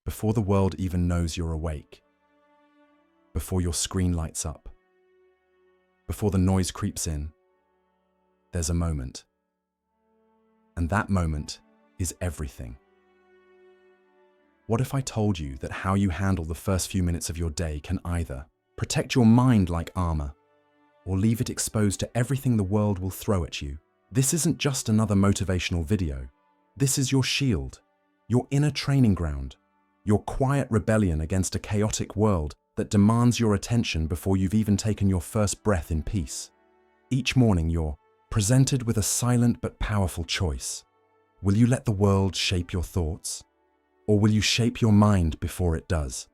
before the world even knows you're awake, before your screen lights up, before the noise creeps in, there's a moment. And that moment is everything. What if I told you that how you handle the first few minutes of your day can either protect your mind like armor, or leave it exposed to everything the world will throw at you? This isn't just another motivational video. This is your shield, your inner training ground, your quiet rebellion against a chaotic world that demands your attention before you've even taken your first breath in peace. Each morning you're presented with a silent but powerful choice. Will you let the world shape your thoughts? Or will you shape your mind before it does?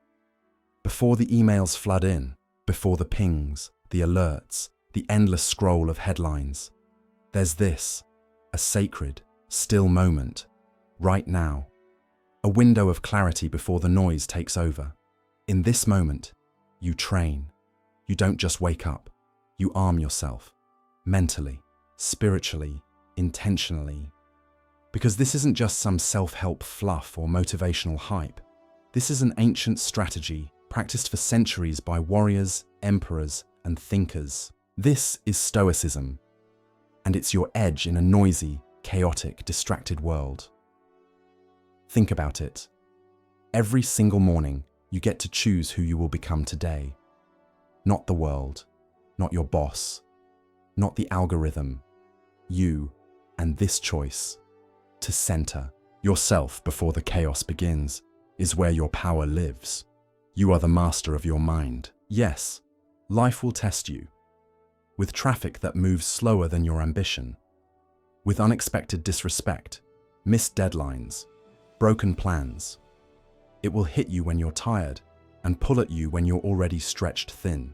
Before the emails flood in, before the pings, the alerts, the endless scroll of headlines, there's this, a sacred, still moment, right now. A window of clarity before the noise takes over. In this moment, you train. You don't just wake up. You arm yourself, mentally, spiritually, intentionally. Because this isn't just some self-help fluff or motivational hype. This is an ancient strategy practiced for centuries by warriors, emperors, and thinkers. This is Stoicism, and it's your edge in a noisy, chaotic, distracted world. Think about it. Every single morning, you get to choose who you will become today. Not the world, not your boss, not the algorithm. You, and this choice, to center yourself before the chaos begins, is where your power lives. You are the master of your mind. Yes, life will test you, with traffic that moves slower than your ambition, with unexpected disrespect, missed deadlines, broken plans. It will hit you when you're tired and pull at you when you're already stretched thin.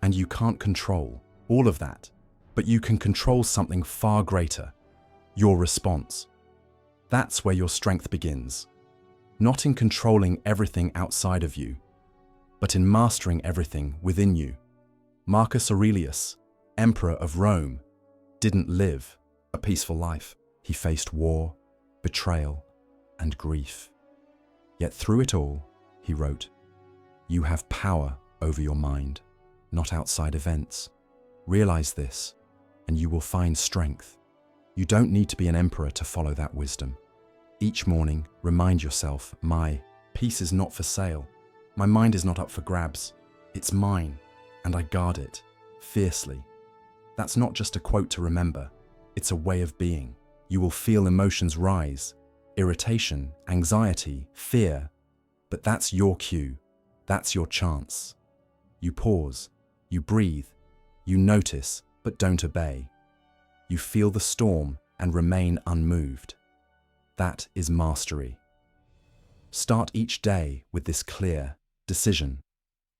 And you can't control all of that, but you can control something far greater, your response. That's where your strength begins, not in controlling everything outside of you, but in mastering everything within you. Marcus Aurelius, Emperor of Rome, didn't live a peaceful life. He faced war, betrayal, and grief. Yet through it all, he wrote, "You have power over your mind, not outside events. Realize this, and you will find strength." You don't need to be an emperor to follow that wisdom. Each morning, remind yourself, my peace is not for sale. My mind is not up for grabs. It's mine, and I guard it fiercely. That's not just a quote to remember. It's a way of being. You will feel emotions rise, irritation, anxiety, fear, but that's your cue. That's your chance. You pause, you breathe, you notice, but don't obey. You feel the storm and remain unmoved. That is mastery. Start each day with this clear decision.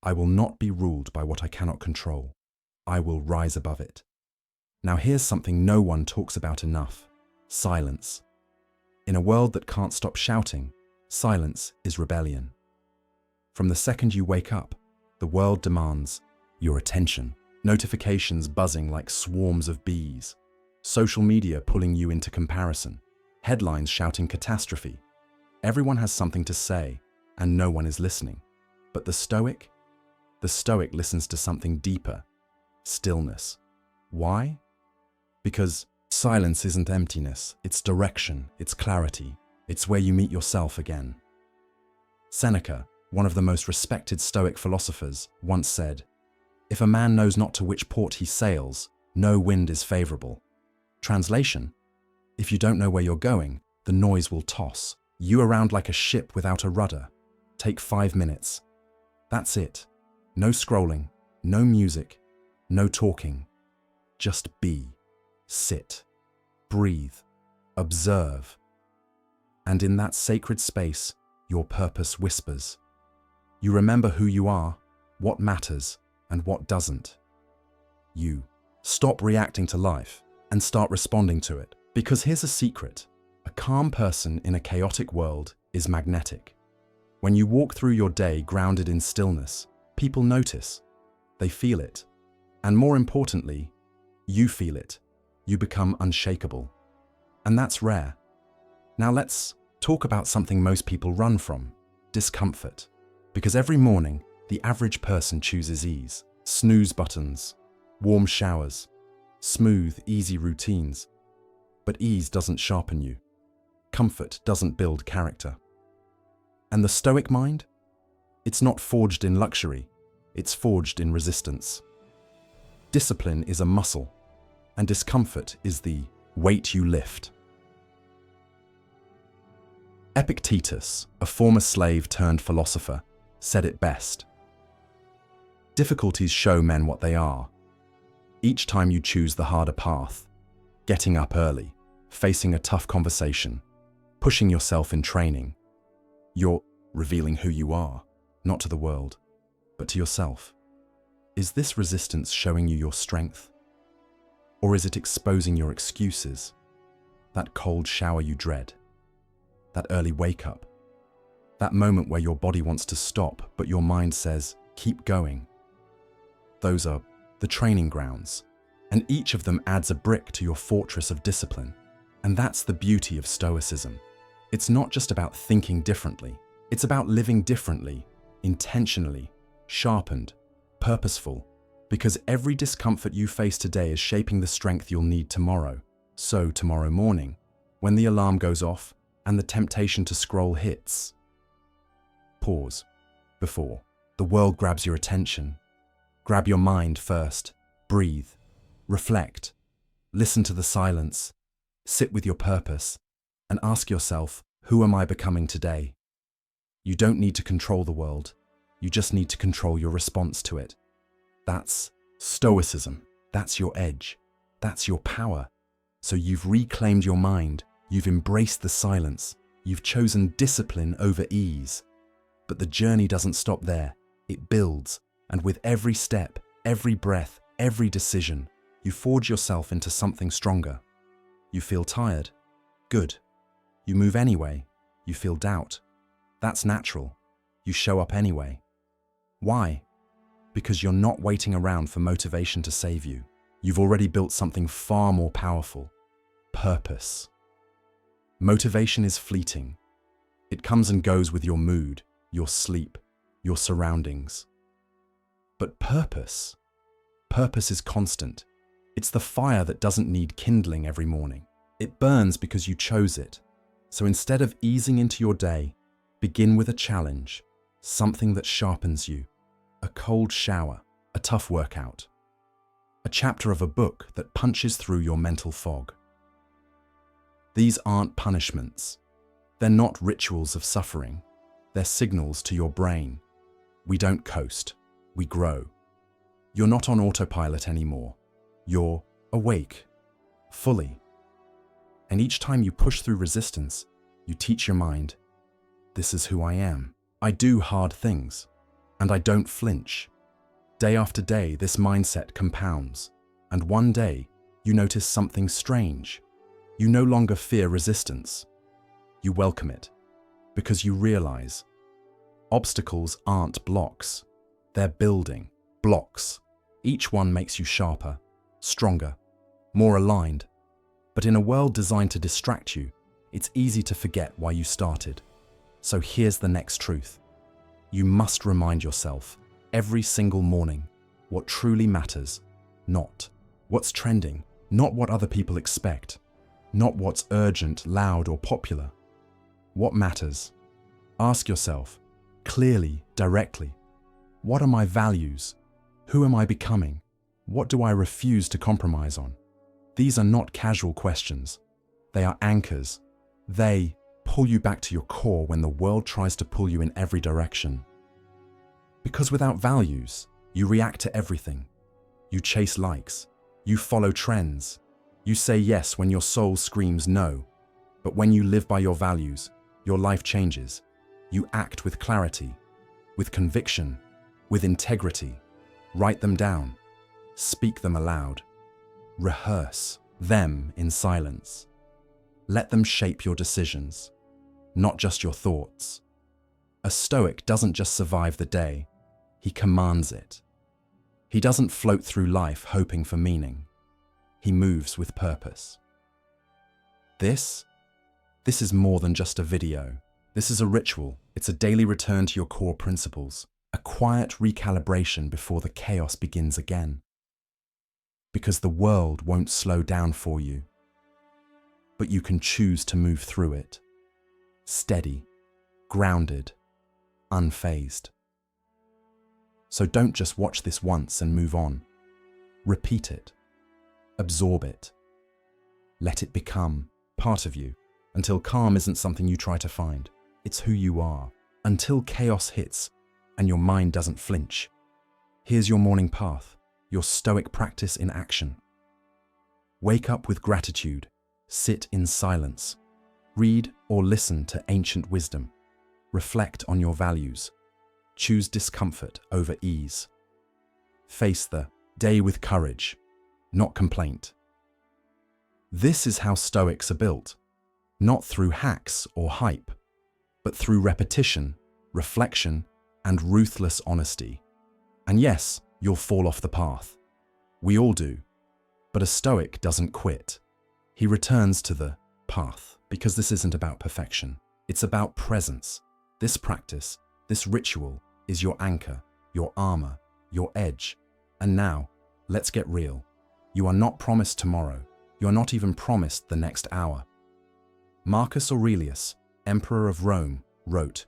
I will not be ruled by what I cannot control. I will rise above it. Now here's something no one talks about enough: silence. In a world that can't stop shouting, silence is rebellion. From the second you wake up, the world demands your attention. Notifications buzzing like swarms of bees. Social media pulling you into comparison. Headlines shouting catastrophe. Everyone has something to say, and no one is listening. But the Stoic listens to something deeper: stillness. Why? Because silence isn't emptiness, it's direction, it's clarity, it's where you meet yourself again. Seneca, one of the most respected Stoic philosophers, once said, "If a man knows not to which port he sails, no wind is favorable." Translation: if you don't know where you're going, the noise will toss you around like a ship without a rudder. Take 5 minutes. That's it. No scrolling, no music, no talking. Just be. Sit. Breathe. Observe. And in that sacred space, your purpose whispers. You remember who you are, what matters, and what doesn't. You stop reacting to life and start responding to it. Because here's a secret: a calm person in a chaotic world is magnetic. When you walk through your day grounded in stillness, people notice. They feel it. And more importantly, you feel it. You become unshakable. And that's rare. Now let's talk about something most people run from: discomfort. Because every morning, the average person chooses ease, snooze buttons, warm showers, smooth, easy routines. But ease doesn't sharpen you. Comfort doesn't build character. And the Stoic mind? It's not forged in luxury, it's forged in resistance. Discipline is a muscle, and discomfort is the weight you lift. Epictetus, a former slave turned philosopher, said it best. Difficulties show men what they are. Each time you choose the harder path, getting up early, facing a tough conversation, pushing yourself in training, you're revealing who you are, not to the world, but to yourself. Is this resistance showing you your strength? Or is it exposing your excuses? That cold shower you dread? That early wake up? That moment where your body wants to stop, but your mind says, keep going? Those are the training grounds, and each of them adds a brick to your fortress of discipline. And that's the beauty of Stoicism. It's not just about thinking differently. It's about living differently, intentionally, sharpened, purposeful, because every discomfort you face today is shaping the strength you'll need tomorrow. So tomorrow morning, when the alarm goes off and the temptation to scroll hits, pause before the world grabs your attention. Grab your mind first, breathe, reflect, listen to the silence, sit with your purpose, and ask yourself, who am I becoming today? You don't need to control the world. You just need to control your response to it. That's Stoicism. That's your edge. That's your power. So you've reclaimed your mind. You've embraced the silence. You've chosen discipline over ease. But the journey doesn't stop there. It builds. And with every step, every breath, every decision, you forge yourself into something stronger. You feel tired? Good. You move anyway. You feel doubt? That's natural. You show up anyway. Why? Because you're not waiting around for motivation to save you. You've already built something far more powerful: purpose. Motivation is fleeting. It comes and goes with your mood, your sleep, your surroundings. But purpose is constant. It's the fire that doesn't need kindling every morning. It burns because you chose it. So instead of easing into your day, begin with a challenge, something that sharpens you. A cold shower, a tough workout, a chapter of a book that punches through your mental fog. These aren't punishments. They're not rituals of suffering. They're signals to your brain. We don't coast, we grow. You're not on autopilot anymore. You're awake, fully. And each time you push through resistance, you teach your mind, this is who I am. I do hard things, and I don't flinch. Day after day, this mindset compounds, and one day, you notice something strange. You no longer fear resistance. You welcome it, because you realize obstacles aren't blocks. They're building blocks. Each one makes you sharper, stronger, more aligned. But in a world designed to distract you, it's easy to forget why you started. So here's the next truth. You must remind yourself every single morning what truly matters, not what's trending, not what other people expect, not what's urgent, loud, or popular. What matters? Ask yourself, clearly, directly, what are my values? Who am I becoming? What do I refuse to compromise on? These are not casual questions. They are anchors. They pull you back to your core when the world tries to pull you in every direction. Because without values, you react to everything. You chase likes. You follow trends. You say yes when your soul screams no. But when you live by your values, your life changes. You act with clarity, with conviction, with integrity. Write them down. Speak them aloud. Rehearse them in silence. Let them shape your decisions, not just your thoughts. A Stoic doesn't just survive the day, he commands it. He doesn't float through life hoping for meaning. He moves with purpose. This is more than just a video. This is a ritual. It's a daily return to your core principles, a quiet recalibration before the chaos begins again. Because the world won't slow down for you, but you can choose to move through it. Steady, grounded, unfazed. So don't just watch this once and move on. Repeat it. Absorb it. Let it become part of you until calm isn't something you try to find. It's who you are. Until chaos hits and your mind doesn't flinch. Here's your morning path, your stoic practice in action. Wake up with gratitude. Sit in silence. Read or listen to ancient wisdom. Reflect on your values. Choose discomfort over ease. Face the day with courage, not complaint. This is how Stoics are built, not through hacks or hype, but through repetition, reflection, and ruthless honesty. And yes, you'll fall off the path. We all do. But a Stoic doesn't quit. He returns to the path because this isn't about perfection. It's about presence. This practice, this ritual, is your anchor, your armor, your edge. And now, let's get real. You are not promised tomorrow. You're not even promised the next hour. Marcus Aurelius, Emperor of Rome, wrote,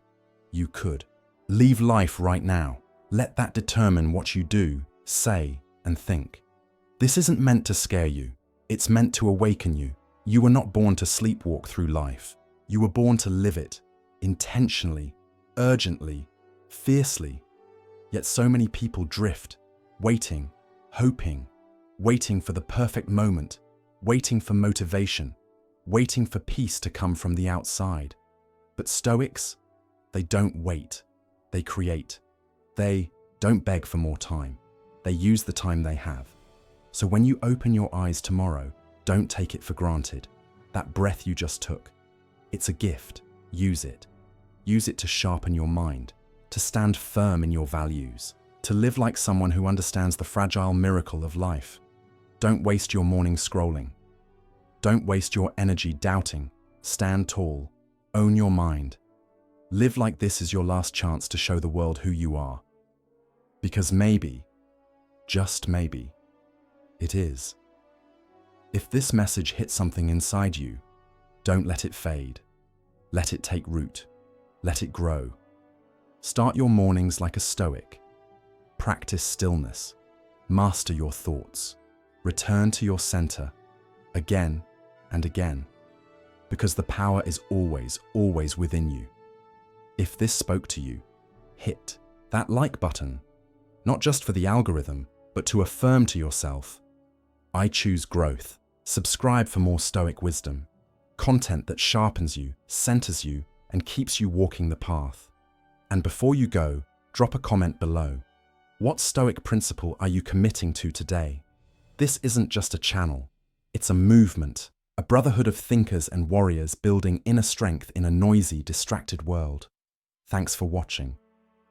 "You could. Leave life right now. Let that determine what you do, say, and think." This isn't meant to scare you. It's meant to awaken you. You were not born to sleepwalk through life. You were born to live it, intentionally, urgently, fiercely. Yet so many people drift, waiting, hoping, waiting for the perfect moment, waiting for motivation, waiting for peace to come from the outside. But Stoics, they don't wait, they create. They don't beg for more time. They use the time they have. So when you open your eyes tomorrow, don't take it for granted. That breath you just took, it's a gift. Use it. Use it to sharpen your mind, to stand firm in your values, to live like someone who understands the fragile miracle of life. Don't waste your morning scrolling. Don't waste your energy doubting. Stand tall. Own your mind. Live like this is your last chance to show the world who you are. Because maybe, just maybe, it is. If this message hit something inside you, don't let it fade. Let it take root. Let it grow. Start your mornings like a Stoic. Practice stillness. Master your thoughts. Return to your center again and again, because the power is always, always within you. If this spoke to you, hit that like button, not just for the algorithm, but to affirm to yourself, I choose growth. Subscribe for more Stoic wisdom, content that sharpens you, centers you, and keeps you walking the path. And before you go, drop a comment below. What Stoic principle are you committing to today? This isn't just a channel, it's a movement, a brotherhood of thinkers and warriors building inner strength in a noisy, distracted world. Thanks for watching.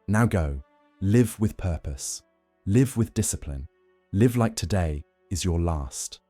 Now go, live with purpose, live with discipline, live like today is your last.